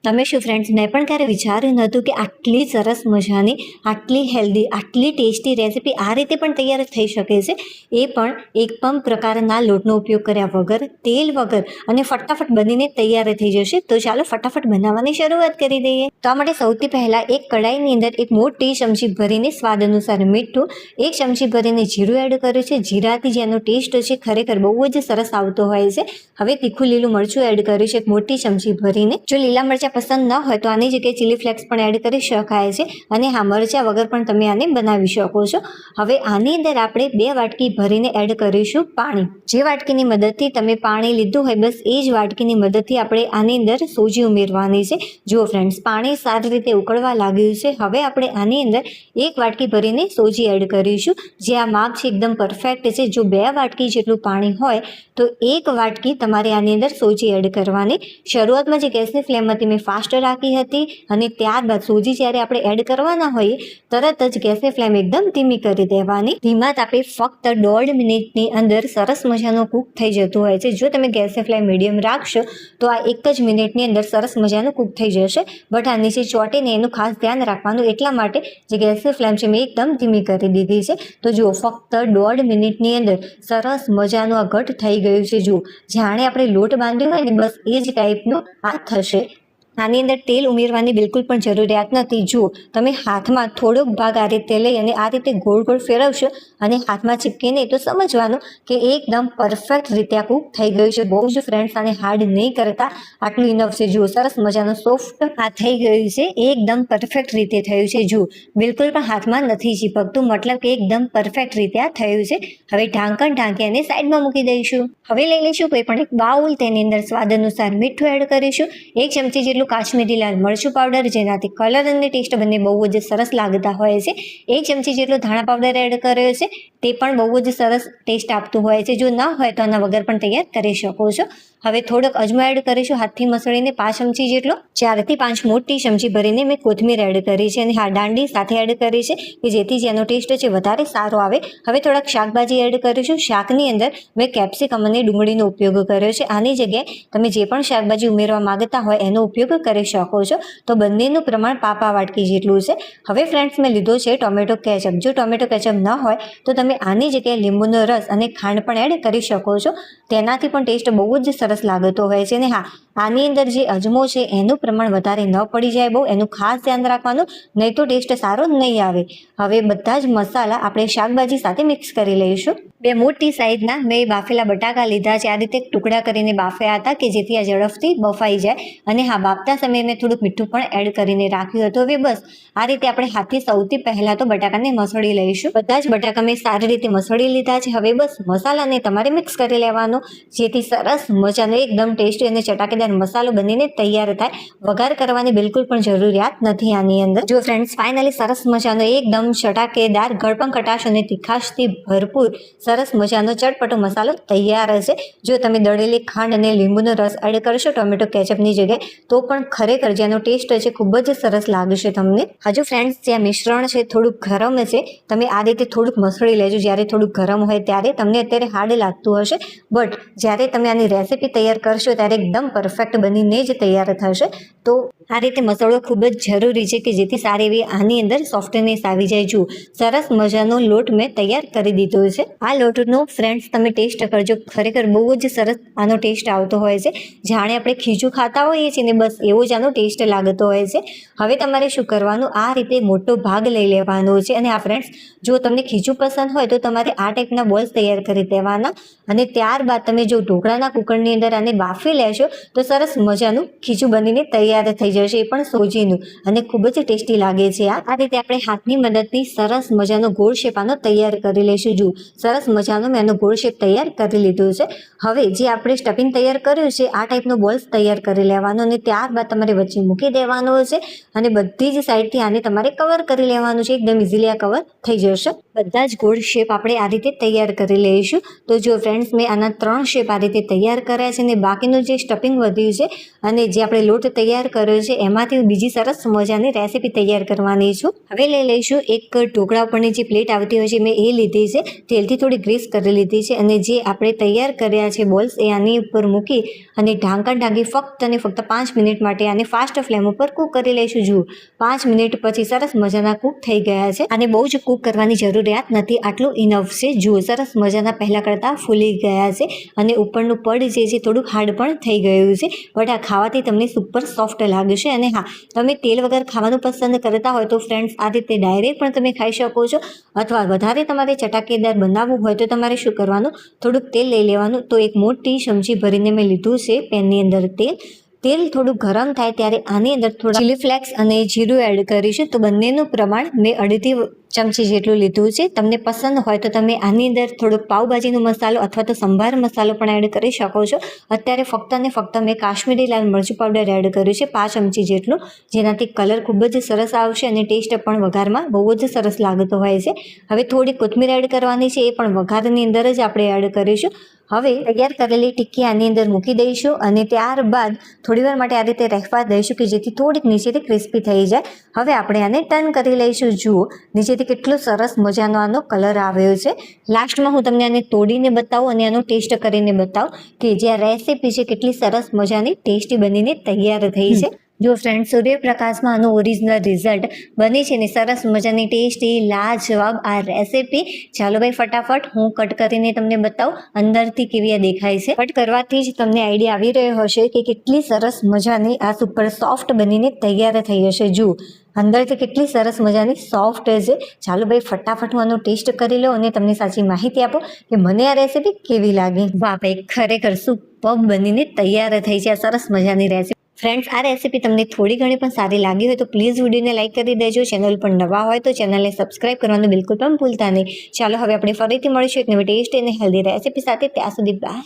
તમે શું ફ્રેન્ડ્સ, મેં પણ ક્યારે વિચાર્યું નહોતું કે આટલી સરસ મજાની, આટલી હેલ્ધી, આટલી ટેસ્ટી રેસીપી આ રીતે પણ તૈયાર થઈ શકે છે, એ પણ એક પણ પ્રકારના લોટનો ઉપયોગ કર્યા વગર, તેલ વગર, અને ફટાફટ બનીને તૈયાર થઈ જશે. તો ચાલો ફટાફટ બનાવવાની શરૂઆત કરી દઈએ. તો આ માટે સૌથી પહેલાં એક કડાઈની અંદર એક મોટી ચમચી ભરીને સ્વાદ અનુસાર મીઠું, એક ચમચી ભરીને જીરું એડ કર્યું છે. જીરાથી જેનો ટેસ્ટ છે ખરેખર બહુ જ સરસ આવતો હોય છે. હવે તીખું લીલું મરચું એડ કર્યું છે એક મોટી ચમચી ભરીને. જો લીલા મરચાં પસંદ ન હોય તો આની જગ્યાએ ચીલી ફ્લેક્સ પણ એડ કરી શકાય છે, અને હા, મરચાં વગર પણ તમે આને બનાવી શકો છો. હવે આની અંદર આપણે 2 વાટકી ભરીને એડ કરીશું પાણી. જે વાટકીની મદદથી તમે પાણી લીધું હોય, બસ એ જ વાટકીની મદદથી આપણે આની અંદર સોજી ઉમેરવાની છે. જુઓ ફ્રેન્ડ્સ, પાણી સારી રીતે ઉકળવા લાગ્યું છે. હવે આપણે આની અંદર 1 વાટકી ભરીને સોજી એડ કરીશું. જે આ માપ છે એકદમ પરફેક્ટ છે. જો 2 વાટકી જેટલું પાણી હોય તો 1 વાટકી તમારે આની અંદર સોજી એડ કરવાની. શરૂઆતમાં જે ગેસની ફ્લેમ હતી મેં ફાસ્ટ રાખી હતી, અને ત્યારબાદ સોજી જ્યારે આપણે એડ કરવાના હોઈએ તરત જ ગેસની ફ્લેમ એકદમ ધીમી કરી દેવાની. ધીમા તાપે ફક્ત 1.5 મિનિટની અંદર સરસ મજાનું કૂક થઈ જતું હોય છે. જો તમે ગેસની ફ્લેમ મીડિયમ રાખશો તો આ 1 જ મિનિટની અંદર સરસ મજાનું કૂક થઈ જશે. બટ આ નીચે ચોટે ને એનું ખાસ ધ્યાન રાખવાનું. એટલા માટે જે ગેસની ફ્લેમ છે મેં એકદમ ધીમી કરી દીધી છે. તો જુઓ, ફક્ત 1.5 મિનિટની અંદર સરસ મજાનું આ ઘટ થઈ ગયું છે. જુઓ, જાણે આપણે લોટ બાંધ્યો હોય ને, બસ એ જ ટાઈપનું આ થશે. આની અંદર તેલ ઉમેરવાની બિલકુલ પણ જરૂરિયાત નથી. જુઓ, તમે હાથમાં થોડોક ભાગ આ રીતે લઈ અને આ રીતે ગોળ ગોળ ફેરવશો અને હાથમાં ચીપકે નહીં તો સમજવાનું કે એકદમ પરફેક્ટ રીતે આ કૂક થઈ ગયું છે. બહુ જ ફ્રેન્ડ્સ આને હાર્ડ નહીં કરતા, આટલું ઇનફ છે. જુઓ, સરસ મજાનું સોફ્ટ આ થઈ ગયું છે. એકદમ પરફેક્ટ રીતે થયું છે. જુઓ, બિલકુલ પણ હાથમાં નથી ચીપકતું, મતલબ કે એકદમ પરફેક્ટ રીતે આ થયું છે. હવે ઢાંકણ ઢાંકી અને સાઈડમાં મૂકી દઈશું. હવે લઈ લઈશું કોઈ પણ એક બાઉલ. તેની અંદર સ્વાદ અનુસાર મીઠું એડ કરીશું. 1 ચમચી જેટલું કાશ્મીરી લાલ મરચું પાવડર, જેનાથી કલર અને ટેસ્ટ બંને બહુ જ સરસ લાગતા હોય છે. 1 ચમચી જેટલો ધાણા પાવડર એડ કર્યો છે. તે પણ બહુ જ સરસ ટેસ્ટ આપતું હોય છે. જો ન હોય તો આના વગર પણ તૈયાર કરી શકો છો. હવે થોડોક અજમો એડ કરીશું હાથથી મસળીને 5 ચમચી જેટલો. 4 થી 5 મોટી ચમચી ભરીને મેં કોથમીર એડ કરી છે, અને હા, દાંડી સાથે એડ કરી છે કે જેથી જેનો ટેસ્ટ છે વધારે સારો આવે. હવે થોડાક શાકભાજી એડ કરીશું. શાકની અંદર મેં કેપ્સિકમ અને ડુંગળીનો ઉપયોગ કર્યો છે. આની જગ્યાએ તમે જે પણ શાકભાજી ઉમેરવા માંગતા હોય એનો ઉપયોગ કરી શકો છો. તો બંનેનું પ્રમાણ પાપા વાટકી જેટલું છે. હવે ફ્રેન્ડ્સ, મેં લીધો છે ટોમેટો કેચઅપ. જો ટોમેટો કેચઅપ ન હોય તો તમે આની જગ્યાએ લીંબુનો રસ અને ખાંડ પણ એડ કરી શકો છો. તેનાથી પણ ટેસ્ટ બહુ જ સરસ લાગતો હોય છે. અને હા, આની અંદર જે અજમો છે એનું પ્રમાણ વધારે ન પડી જાય બહુ, એનું ખાસ ધ્યાન રાખવાનું, નહીં તો ટેસ્ટ સારો નહીં આવે. હવે બધા જ મસાલા આપણે શાકભાજી સાથે મિક્સ કરી લઈશું. 2 મોટી સાઈઝના મેં બાફેલા બટાકા લીધા છે. આ રીતે ટુકડા કરીને બાફ્યા હતા કે જેથી આ ઝડપથી બફાઈ જાય. અને હા, બાફતા સમયે મેં થોડુંક મીઠું પણ એડ કરીને રાખ્યું હતું. હવે બસ આ રીતે આપણે હાથથી સૌથી પહેલા તો બટાકાને મસળી લઈશું. બધા જ બટાકા મેં સારી રીતે મસળી લીધા છે. હવે બસ મસાલાને તમારે મિક્સ કરી લેવાનો, જેથી સરસ મજાનો એકદમ ટેસ્ટી અને ચટાકેદાર મસાલો બનીને તૈયાર થાય. વઘાર કરવાની બિલકુલ પણ જરૂરિયાત નથી આની અંદર. જો ફ્રેન્ડ્સ, ફાઇનલી સરસ મજાનો એકદમ ચટાકેદાર, ગળપણ કટાશ અને તીખાશથી ભરપૂર સરસ મજાનો ચટપટો મસાલો તૈયાર હશે. જો તમે દળેલી ખાંડ અને લીંબુનો રસ એડ કરશો ટોમેટો કેચઅપની જગ્યાએ તો પણ ખરેખર જેનો ટેસ્ટ છે ખૂબ જ સરસ લાગશે તમને. હજુ ફ્રેન્ડ્સ, જે મિશ્રણ છે થોડુંક ગરમ છે. તમે આ રીતે થોડુંક મસળી લેજો. જ્યારે થોડુંક ગરમ હોય ત્યારે તમને અત્યારે હાર્ડ લાગતું હશે, બટ જ્યારે તમે આની રેસીપી તૈયાર કરશો ત્યારે એકદમ પરફેક્ટ બનીને જ તૈયાર થશે. તો આ રીતે મસળો ખૂબ જ જરૂરી છે કે જેથી સારી એવી આની અંદર સોફ્ટનેસ આવી જાય. જુઓ, સરસ મજાનો લોટ મેં તૈયાર કરી દીધો છે. આ લોટનો ફ્રેન્ડ્સ તમે ટેસ્ટ કરજો, ખરેખર બહુ જ સરસ આનો ટેસ્ટ આવતો હોય છે. જાણે આપણે ખીચું ખાતા હોઈએ છીએ ને, બસ એવો જ આનો ટેસ્ટ લાગતો હોય છે. હવે તમારે શું કરવાનું, આ રીતે મોટો ભાગ લઈ લેવાનો છે. અને આ ફ્રેન્ડ્સ, જો તમને ખીચું પસંદ હોય તો તમારે આ ટાઈપના બોલ્સ તૈયાર કરી દેવાના, અને ત્યારબાદ તમે જો ઢોકળાના કુકરની અંદર આને બાફી લેશો તો સરસ મજાનું ખીચું બનીને તૈયાર થઈ જશે, એ પણ સોજીનું, અને ખૂબ જ ટેસ્ટી લાગે છે. આ રીતે આપણે હાથની મદદથી સરસ મજાનો ગોળ શેપ આનો તૈયાર કરી લઈશું. જુઓ, સરસ મજાનો મેં આનો ગોળ શેપ તૈયાર કરી લીધો છે. હવે જે આપણે સ્ટફિંગ તૈયાર કર્યું છે આ ટાઈપનો બોલ્સ તૈયાર કરી લેવાનો, અને ત્યારબાદ તમારે વચ્ચે મૂકી દેવાનો છે, અને બધી જ સાઈડથી આને તમારે કવર કરી લેવાનું છે. એકદમ ઇઝીલી આ કવર થઈ જશે. બધા જ ગોળ શેપ આપણે આ રીતે તૈયાર કરી લઈશું. તો જો ફ્રેન્ડ્સ, મેં આના 3 શેપ આ રીતે તૈયાર કર્યા છે અને બાકીનું જે સ્ટફિંગ વધ્યું છે અને જે આપણે લોટ તૈયાર કર્યો છે એમાંથી બીજી સરસ મજાની રેસીપી તૈયાર કરવાની છું. હવે લઈ લઈશું એક ઢોકળા ઉપરની જે પ્લેટ આવતી હોય છે મેં એ લીધી છે. તેલથી થોડી ગ્રીસ કરી લીધી છે અને જે આપણે તૈયાર કર્યા છે બોલ્સ એ આની ઉપર મૂકી અને ઢાંકણ ઢાંકી ફક્ત અને ફક્ત 5 મિનિટ માટે આને ફાસ્ટ ફ્લેમ ઉપર કૂક કરી લઈશું. જુઓ, 5 મિનિટ પછી સરસ મજાના કૂક થઈ ગયા છે અને બહુ જ કૂક કરવાની જરૂરિયાત નથી, આટલું ઇનફ છે. જુઓ, સરસ મજાના પહેલાં કરતાં ફૂલી ગયા છે અને ઉપરનું પડ જે છે થોડુંક હાર્ડ પણ થઈ ગયું છે, બટ આ ખાવાથી તમને સુપર સોફ્ટ લાગશે. અને હા, તમે તેલ વગર ખાવાનું પસંદ કરતા હોય તો ફ્રેન્ડ્સ આ રીતે ડાયરેક્ટ પણ તમે ખાઈ શકો છો, અથવા વધારે તમારે ચટાકેદાર બનાવવું હોય તો તમારે શું કરવાનું, થોડુંક તેલ લઈ લેવાનું. તો એક મોટી ચમચી ભરીને મેં લીધું છે પેનની અંદર તેલ થોડું ગરમ થાય ત્યારે આની અંદર થોડા ચીલી ફ્લેક્સ અને જીરું એડ કરીશું. તો બંનેનું પ્રમાણ મેં 1.5 ચમચી જેટલું લીધું છે. તમને પસંદ હોય તો તમે આની અંદર થોડોક પાવભાજીનો મસાલો અથવા તો સંભાર મસાલો પણ એડ કરી શકો છો. અત્યારે ફક્ત ને ફક્ત મેં કાશ્મીરી લાલ મરચું પાવડર એડ કર્યું છે 5 ચમચી જેટલું, જેનાથી કલર ખૂબ જ સરસ આવશે અને ટેસ્ટ પણ વઘારમાં બહુ જ સરસ લાગતો હોય છે. હવે થોડી કોથમીર એડ કરવાની છે, એ પણ વઘારની અંદર જ આપણે એડ કરીશું. હવે તૈયાર કરેલી ટિક્કી આની અંદર મૂકી દઈશું અને ત્યારબાદ થોડીવાર માટે આ રીતે રહેવા દઈશું કે જેથી થોડીક નીચેથી ક્રિસ્પી થઈ જાય. હવે આપણે આને ટર્ન કરી લઈશું. જુઓ, નીચેથી કેટલો સરસ મજાનો આનો કલર આવ્યો છે. લાસ્ટમાં હું તમને આને તોડીને બતાવું અને આનો ટેસ્ટ કરીને બતાવું કે જે આ રેસીપી છે કેટલી સરસ મજાની ટેસ્ટી બનીને તૈયાર થઈ છે. જો ફ્રેન્ડ, સૂર્યપ્રકાશમાં આનું ઓરિજિનલ રિઝલ્ટ બની છે ને સરસ મજાની ટેસ્ટી લાજવાબ આ રેસીપી. ચાલો ભાઈ, ફટાફટ હું કટ કરીને તમને બતાવું અંદરથી કેવી આ દેખાય છે. કટ કરવાથી જ તમને આઈડિયા આવી રહ્યો હશે કે કેટલી સરસ મજાની આ સુપર સોફ્ટ બનીને તૈયાર થઈ હશે. જુઓ, અંદરથી કેટલી સરસ મજાની સોફ્ટ છે. ચાલો ભાઈ, ફટાફટ હું આનો ટેસ્ટ કરી લો અને તમને સાચી માહિતી આપો કે મને આ રેસીપી કેવી લાગી. વાહ ભાઈ, ખરેખર સુપર બનીને તૈયાર થઈ છે આ સરસ મજાની રેસીપી. ફ્રેન્ડ્સ, આ રેસીપી તમને થોડી ઘણી પણ સારી લાગી હોય તો પ્લીઝ વિડીયોને લાઇક કરી દેજો. ચેનલ પર નવા હોય તો ચેનલને સબસ્ક્રાઇબ કરવાનું બિલકુલ પણ ભૂલતા નહીં. ચાલો હવે આપણે ફરીથી મળીશું એક નવી ટેસ્ટી અને હેલ્ધી રેસીપી સાથે. ત્યાં સુધી બાય.